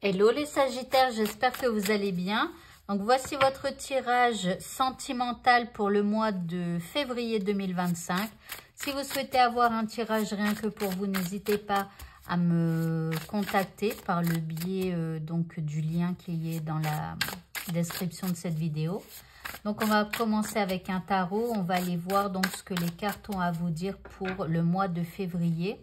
Hello les Sagittaires, j'espère que vous allez bien. Donc voici votre tirage sentimental pour le mois de février 2025. Si vous souhaitez avoir un tirage rien que pour vous, n'hésitez pas à me contacter par le biais donc du lien qui est dans la description de cette vidéo. Donc on va commencer avec un tarot, on va aller voir donc ce que les cartes ont à vous dire pour le mois de février.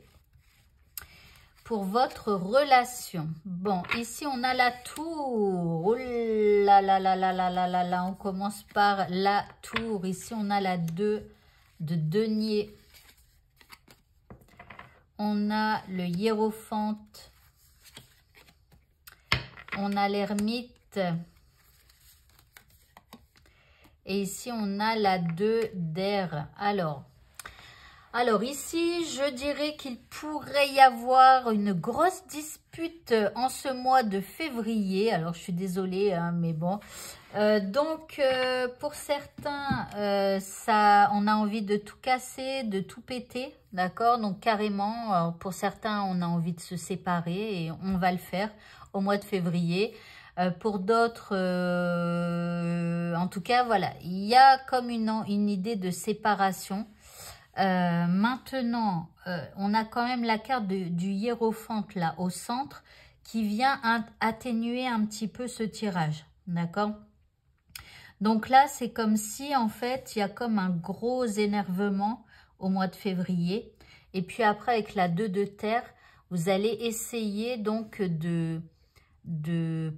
Pour votre relation. Bon, ici on a la tour. Oh là là là là là là là là. On commence par la tour. Ici on a la 2 de denier. On a le hiérophante. On a l'ermite. Et ici on a la 2 d'air. Alors ici, je dirais qu'il pourrait y avoir une grosse dispute en ce mois de février. Alors, je suis désolée, hein, mais bon. Pour certains, on a envie de tout casser, de tout péter, d'accord? Donc, carrément, pour certains, on a envie de se séparer et on va le faire au mois de février. Pour d'autres, en tout cas, voilà, il y a comme une idée de séparation. Maintenant, on a quand même la carte du hiérophante là au centre qui vient atténuer un petit peu ce tirage, d'accord? Donc là, c'est comme si en fait, il y a comme un gros énervement au mois de février. Et puis après, avec la 2 de terre, vous allez essayer donc de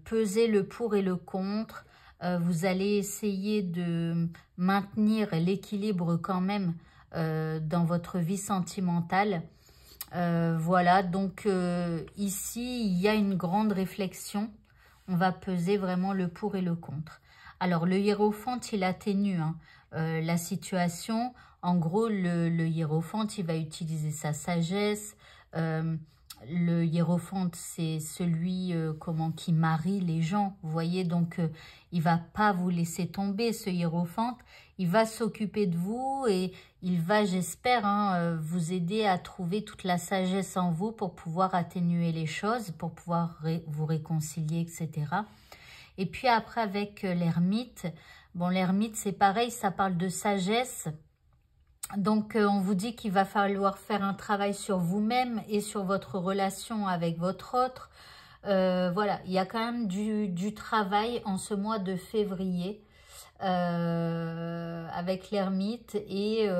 peser le pour et le contre. Vous allez essayer de maintenir l'équilibre quand même dans votre vie sentimentale. Voilà, donc ici, il y a une grande réflexion. On va peser vraiment le pour et le contre. Alors, le hiérophante, il atténue la situation. En gros, le hiérophante, il va utiliser sa sagesse. Le hiérophante, c'est celui qui marie les gens. Vous voyez, donc il va pas vous laisser tomber, ce hiérophante. Il va s'occuper de vous et il va, j'espère, vous aider à trouver toute la sagesse en vous pour pouvoir atténuer les choses, pour pouvoir vous réconcilier, etc. Et puis après, avec l'ermite, bon, l'ermite, c'est pareil, ça parle de sagesse. Donc, on vous dit qu'il va falloir faire un travail sur vous-même et sur votre relation avec votre autre. Voilà, il y a quand même du travail en ce mois de février avec l'ermite. Et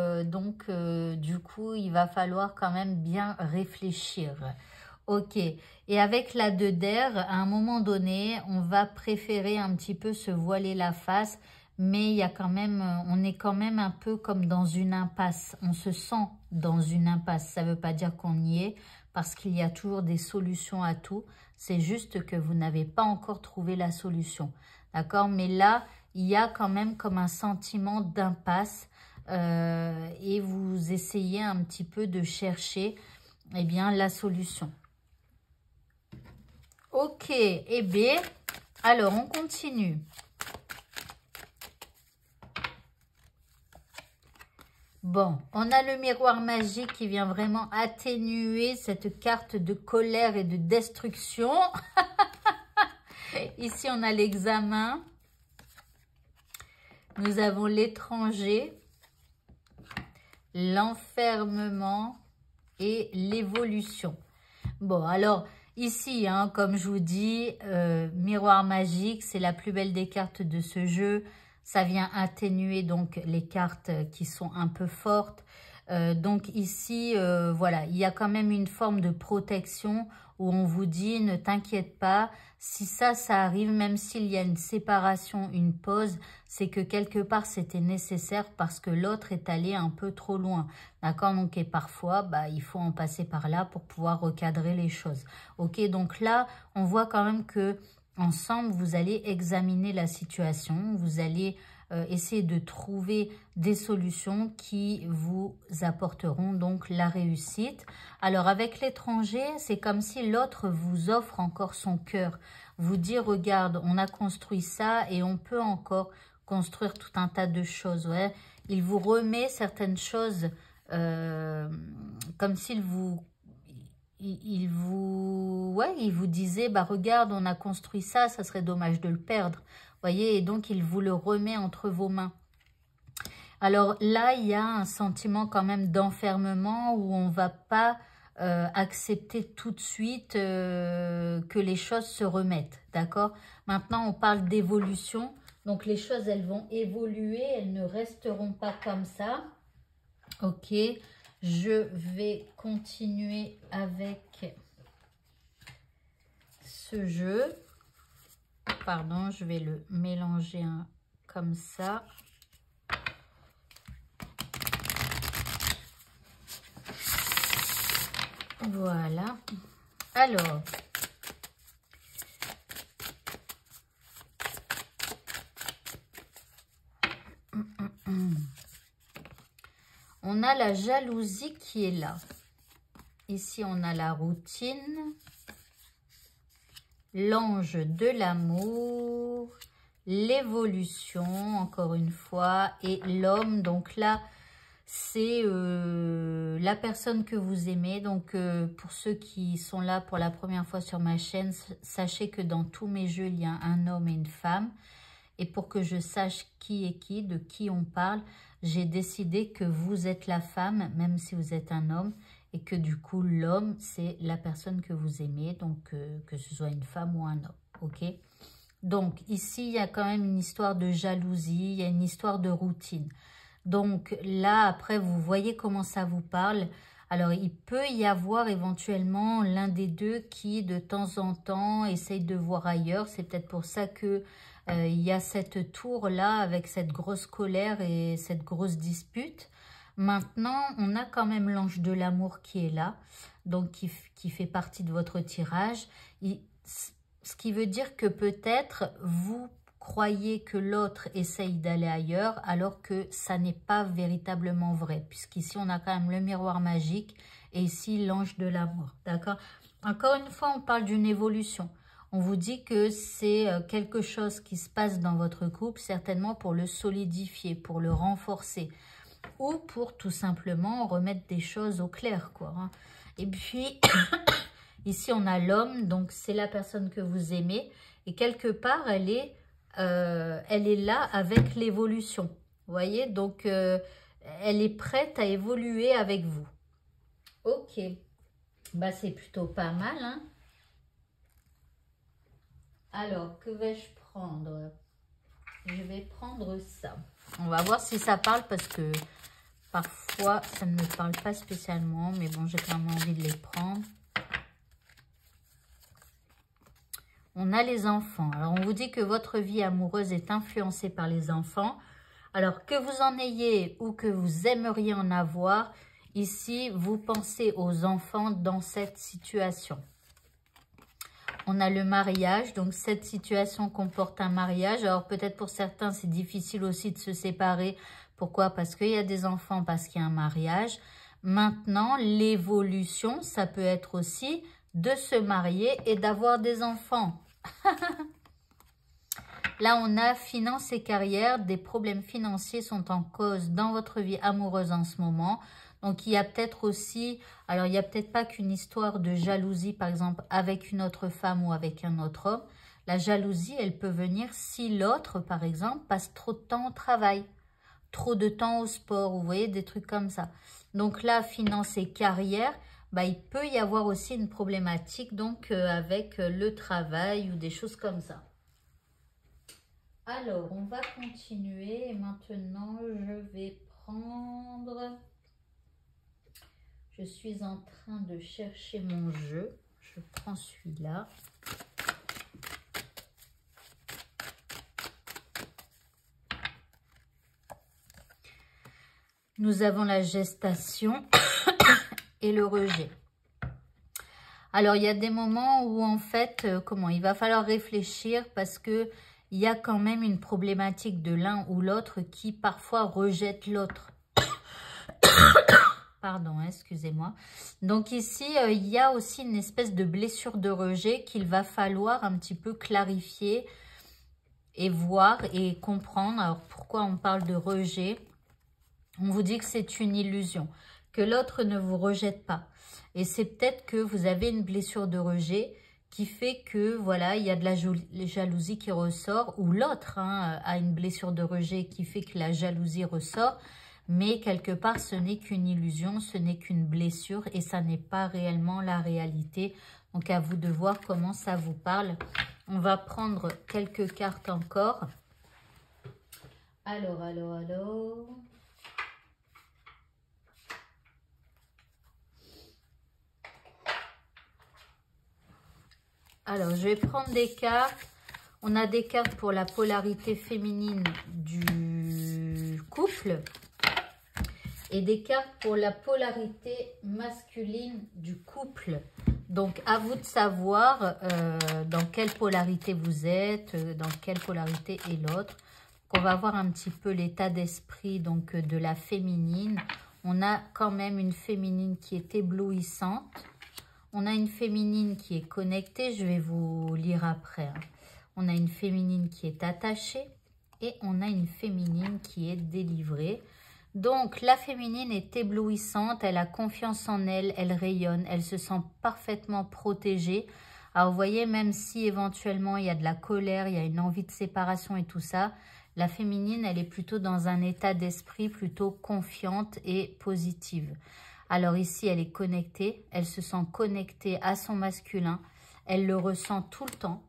du coup, il va falloir quand même bien réfléchir. Ok, et avec la 2 d'air, à un moment donné, on va préférer un petit peu se voiler la face. Mais il y a quand même, on est quand même un peu comme dans une impasse. On se sent dans une impasse. Ça ne veut pas dire qu'on y est, parce qu'il y a toujours des solutions à tout. C'est juste que vous n'avez pas encore trouvé la solution. D'accord? Mais là, il y a quand même comme un sentiment d'impasse. Et vous essayez un petit peu de chercher la solution. Ok, et bien, alors on continue. Bon, on a le miroir magique qui vient vraiment atténuer cette carte de colère et de destruction. Ici, on a l'examen. Nous avons l'étranger, l'enfermement et l'évolution. Bon, alors ici, comme je vous dis, miroir magique, c'est la plus belle des cartes de ce jeu. Ça vient atténuer donc les cartes qui sont un peu fortes. Donc ici, voilà, il y a quand même une forme de protection où on vous dit ne t'inquiète pas. Si ça arrive, même s'il y a une séparation, une pause, c'est que quelque part c'était nécessaire parce que l'autre est allé un peu trop loin. D'accord? Donc et parfois, il faut en passer par là pour pouvoir recadrer les choses. Ok, donc là, on voit quand même que ensemble, vous allez examiner la situation, vous allez essayer de trouver des solutions qui vous apporteront donc la réussite. Alors avec l'étranger, c'est comme si l'autre vous offre encore son cœur, vous dit regarde, on a construit ça et on peut encore construire tout un tas de choses. Ouais. Il vous remet certaines choses comme s'il vous il vous, ouais, il vous disait, bah regarde, on a construit ça, ça serait dommage de le perdre. Voyez, et donc il vous le remet entre vos mains. Alors là, il y a un sentiment quand même d'enfermement où on ne va pas accepter tout de suite que les choses se remettent, d'accord? Maintenant, on parle d'évolution. Donc, les choses, elles vont évoluer, elles ne resteront pas comme ça. Ok, je vais continuer avec ce jeu. Pardon, je vais le mélanger comme ça. Voilà. Alors, on a la jalousie qui est là. Ici, on a la routine, l'ange de l'amour, l'évolution, encore une fois, et l'homme. Donc là, c'est la personne que vous aimez. Donc, pour ceux qui sont là pour la première fois sur ma chaîne, sachez que dans tous mes jeux, il y a un homme et une femme. Et pour que je sache qui est qui, de qui on parle, j'ai décidé que vous êtes la femme, même si vous êtes un homme, et que du coup, l'homme, c'est la personne que vous aimez, donc que ce soit une femme ou un homme, ok? Donc, ici, il y a quand même une histoire de jalousie, il y a une histoire de routine. Donc là, après, vous voyez comment ça vous parle. Alors, il peut y avoir éventuellement l'un des deux qui, de temps en temps, essaye de voir ailleurs. C'est peut-être pour ça que il y a cette tour-là avec cette grosse colère et cette grosse dispute. Maintenant, on a quand même l'ange de l'amour qui est là, donc qui fait partie de votre tirage. Ce qui veut dire que peut-être vous croyez que l'autre essaye d'aller ailleurs alors que ça n'est pas véritablement vrai. Puisqu'ici, on a quand même le miroir magique et ici, l'ange de l'amour. D'accord? Encore une fois, on parle d'une évolution. On vous dit que c'est quelque chose qui se passe dans votre couple, certainement pour le solidifier, pour le renforcer ou pour tout simplement remettre des choses au clair, quoi. Hein. Et puis, ici, on a l'homme, donc c'est la personne que vous aimez. Et quelque part, elle est là avec l'évolution. Vous voyez, donc elle est prête à évoluer avec vous. Ok, bah c'est plutôt pas mal. Hein. Alors, que vais-je prendre? Je vais prendre ça. On va voir si ça parle parce que parfois, ça ne me parle pas spécialement. Mais bon, j'ai quand même envie de les prendre. On a les enfants. Alors, on vous dit que votre vie amoureuse est influencée par les enfants. Alors, que vous en ayez ou que vous aimeriez en avoir, ici, vous pensez aux enfants dans cette situation. On a le mariage, donc cette situation comporte un mariage. Alors, peut-être pour certains, c'est difficile aussi de se séparer. Pourquoi? Parce qu'il y a des enfants, parce qu'il y a un mariage. Maintenant, l'évolution, ça peut être aussi de se marier et d'avoir des enfants. Là, on a finances et carrière. Des problèmes financiers sont en cause dans votre vie amoureuse en ce moment. Donc, il y a peut-être aussi... Alors, il n'y a peut-être pas qu'une histoire de jalousie, par exemple, avec une autre femme ou avec un autre homme. La jalousie, elle peut venir si l'autre, par exemple, passe trop de temps au travail, trop de temps au sport, vous voyez, des trucs comme ça. Donc là, finances et carrière, bah, il peut y avoir aussi une problématique donc avec le travail ou des choses comme ça. Alors, on va continuer. Et maintenant, je vais prendre... Je suis en train de chercher mon jeu. Je prends celui-là. Nous avons la gestation et le rejet. Alors, il y a des moments où, en fait, il va falloir réfléchir parce que il y a quand même une problématique de l'un ou l'autre qui, parfois, rejette l'autre. Pardon, excusez-moi. Donc ici, il y a aussi une espèce de blessure de rejet qu'il va falloir un petit peu clarifier et voir et comprendre. Alors, pourquoi on parle de rejet? On vous dit que c'est une illusion, que l'autre ne vous rejette pas. Et c'est peut-être que vous avez une blessure de rejet qui fait que, voilà, il y a de la jalousie qui ressort, ou l'autre a une blessure de rejet qui fait que la jalousie ressort, mais quelque part, ce n'est qu'une illusion, ce n'est qu'une blessure, et ça n'est pas réellement la réalité. Donc, à vous de voir comment ça vous parle. On va prendre quelques cartes encore. Alors. Alors, je vais prendre des cartes. On a des cartes pour la polarité féminine du couple et des cartes pour la polarité masculine du couple. Donc, à vous de savoir dans quelle polarité vous êtes, dans quelle polarité est l'autre. On va voir un petit peu l'état d'esprit donc de la féminine. On a quand même une féminine qui est éblouissante. On a une féminine qui est connectée, je vais vous lire après. On a une féminine qui est attachée et on a une féminine qui est délivrée. Donc, la féminine est éblouissante, elle a confiance en elle, elle rayonne, elle se sent parfaitement protégée. Alors, vous voyez, même si éventuellement il y a de la colère, il y a une envie de séparation et tout ça, la féminine, elle est plutôt dans un état d'esprit plutôt confiante et positive. Alors ici, elle est connectée, elle se sent connectée à son masculin, elle le ressent tout le temps.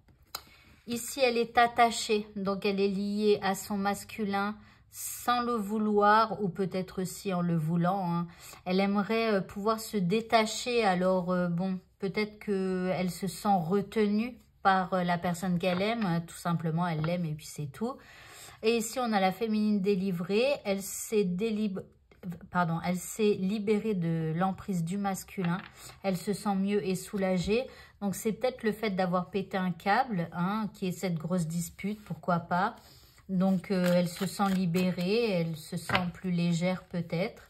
Ici, elle est attachée, donc elle est liée à son masculin sans le vouloir ou peut-être aussi en le voulant. Elle aimerait pouvoir se détacher, alors bon, peut-être qu'elle se sent retenue par la personne qu'elle aime, tout simplement, elle l'aime et puis c'est tout. Et ici, on a la féminine délivrée, elle s'est libérée de l'emprise du masculin. Elle se sent mieux et soulagée. Donc, c'est peut-être le fait d'avoir pété un câble, qui est cette grosse dispute, pourquoi pas. Donc, elle se sent libérée, elle se sent plus légère peut-être.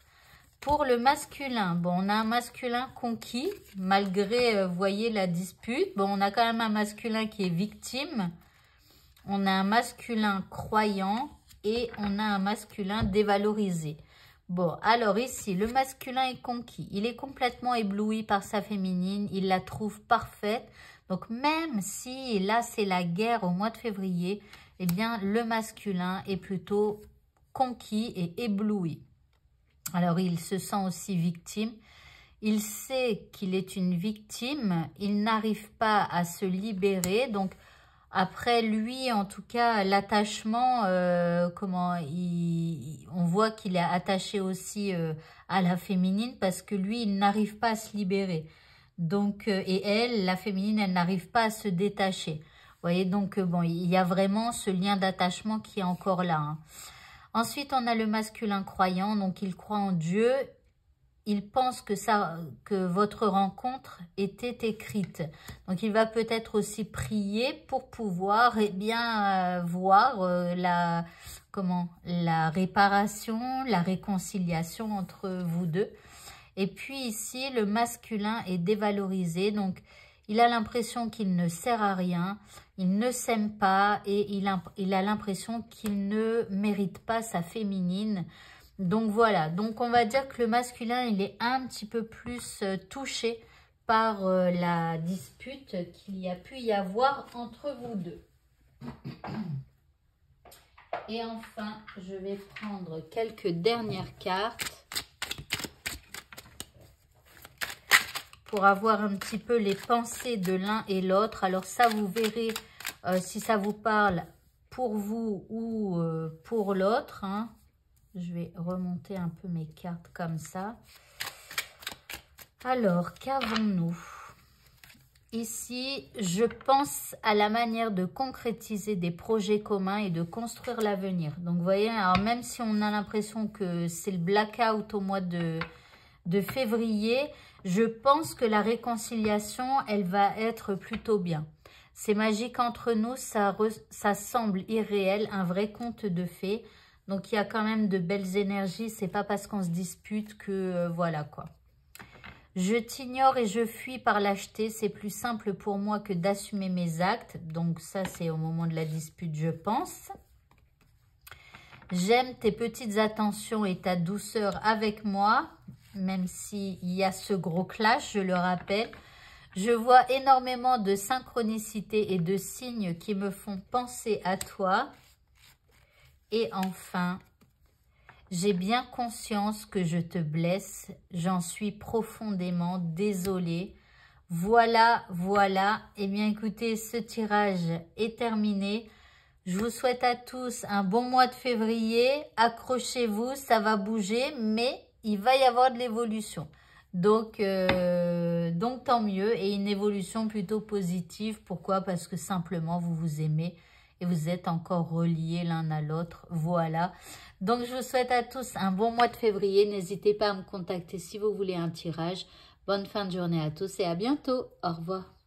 Pour le masculin, bon, on a un masculin conquis, malgré, vous voyez, la dispute. Bon, on a quand même un masculin qui est victime. On a un masculin croyant et on a un masculin dévalorisé. Bon, alors ici, le masculin est conquis. Il est complètement ébloui par sa féminine. Il la trouve parfaite. Donc, même si là, c'est la guerre au mois de février, eh bien, le masculin est plutôt conquis et ébloui. Alors, il se sent aussi victime. Il sait qu'il est une victime. Il n'arrive pas à se libérer. Donc, après lui, en tout cas, l'attachement, on voit qu'il est attaché aussi à la féminine parce que lui, il n'arrive pas à se libérer. Donc, et elle, la féminine, elle n'arrive pas à se détacher. Vous voyez, donc, bon, il y a vraiment ce lien d'attachement qui est encore là. Ensuite, on a le masculin croyant, donc il croit en Dieu. Il pense que votre rencontre était écrite. Donc, il va peut-être aussi prier pour pouvoir voir la réparation, la réconciliation entre vous deux. Et puis ici, le masculin est dévalorisé. Donc, il a l'impression qu'il ne sert à rien, il ne s'aime pas et il a l'impression qu'il ne mérite pas sa féminine. Donc voilà, donc on va dire que le masculin, il est un petit peu plus touché par la dispute qu'il y a pu y avoir entre vous deux. Et enfin, je vais prendre quelques dernières cartes pour avoir un petit peu les pensées de l'un et l'autre. Alors ça, vous verrez si ça vous parle pour vous ou pour l'autre, Je vais remonter un peu mes cartes comme ça. Alors, qu'avons-nous? Ici, je pense à la manière de concrétiser des projets communs et de construire l'avenir. Donc, vous voyez, alors même si on a l'impression que c'est le blackout au mois de février, je pense que la réconciliation, elle va être plutôt bien. C'est magique entre nous, ça semble irréel, un vrai conte de fées. Donc, il y a quand même de belles énergies. C'est pas parce qu'on se dispute que voilà quoi. Je t'ignore et je fuis par lâcheté. C'est plus simple pour moi que d'assumer mes actes. Donc, ça, c'est au moment de la dispute, je pense. J'aime tes petites attentions et ta douceur avec moi. même s'il y a ce gros clash, je le rappelle. Je vois énormément de synchronicités et de signes qui me font penser à toi. Et enfin, j'ai bien conscience que je te blesse. J'en suis profondément désolée. Voilà, voilà. Eh bien, écoutez, ce tirage est terminé. Je vous souhaite à tous un bon mois de février. Accrochez-vous, ça va bouger, mais il va y avoir de l'évolution. Donc, tant mieux. Et une évolution plutôt positive. Pourquoi? Parce que simplement, vous vous aimez et vous êtes encore reliés l'un à l'autre. Voilà. Donc, je vous souhaite à tous un bon mois de février. N'hésitez pas à me contacter si vous voulez un tirage. Bonne fin de journée à tous et à bientôt. Au revoir.